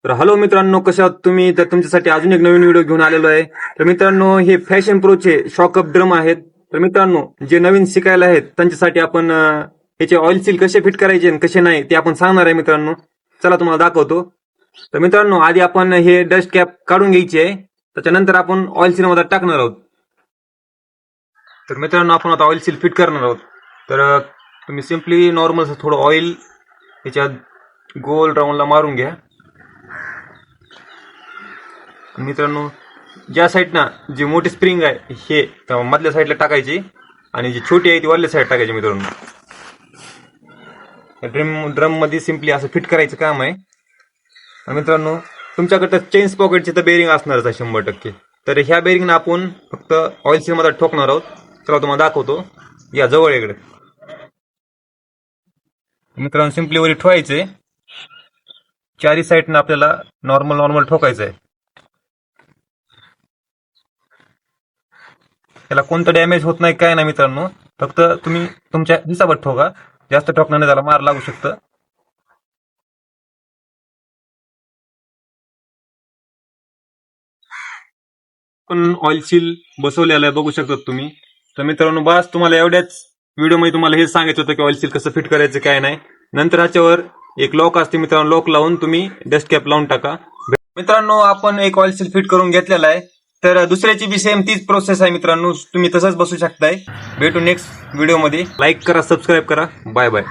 तर हॅलो मित्रांनो, कशा आहात तुम्ही? तर तुमच्यासाठी अजून एक नवीन व्हिडिओ घेऊन आलेलो आहे. तर मित्रांनो, हे फॅशन प्रोचे शॉकअप ड्रम आहेत. तर मित्रांनो, जे नवीन शिकायला आहेत त्यांच्यासाठी आपण याचे ऑइल सील कसे फिट करायचे आणि कसे नाही ते आपण सांगणार आहे मित्रांनो. चला तुम्हाला दाखवतो. तर मित्रांनो, आधी आपण हे डस्ट कॅप काढून घ्यायची आहे. त्याच्यानंतर आपण ऑइल सील मध्ये टाकणार आहोत. तर मित्रांनो, आपण आता ऑइल सील फिट करणार आहोत. तर तुम्ही सिम्पली नॉर्मल थोडं ऑइल याच्यात गोल राऊंडला मारून घ्या. मित्रांनो, ज्या साईडना जी मोठी स्प्रिंग आहे हे मधल्या साईडला टाकायची आणि जी छोटी आहे ती वरल्या साईड टाकायची. मित्रांनो, ड्रम मध्ये सिम्पली असं फिट करायचं काम आहे. आणि मित्रांनो, तुमच्याकडे चेन पॉकेटचे तर बेरिंग असणारच आहे 100%. तर ह्या बेरिंगना आपण फक्त ऑइल सील मध्ये ठोकणार आहोत. चला तुम्हाला दाखवतो. या जवळ इकडे मित्रांनो, सिम्पली वरी ठेवायचे. चारी साईडनं आपल्याला नॉर्मल ठोकायचं आहे. त्याला कोणतं डॅमेज होत नाही काय नाही मित्रांनो. फक्त तुम्ही तुमच्या हिसाबात ठोका. जास्त ठोकण्याने त्याला मार लागू शकतं. पण ऑइल सील बसवलेलं आहे, बघू शकतात तुम्ही. तर मित्रांनो, बस तुम्हाला एवढ्याच व्हिडिओमध्ये तुम्हाला हे सांगायचं होतं की ऑइल सील कसं फिट करायचं काय नाही. नंतर ह्याच्यावर एक लॉक असते मित्रांनो, लॉक लावून तुम्ही डस्ट कॅप लावून टाका. मित्रांनो, आपण एक ऑइल सील फिट करून घेतलेला आहे. तर दुसऱ्याची बी सेम तीच प्रोसेस आहे मित्रांनो. तुम्ही तसंच बसू शकताय. भेटू नेक्स्ट व्हिडिओमध्ये. लाईक करा, सबस्क्राईब करा. Bye bye.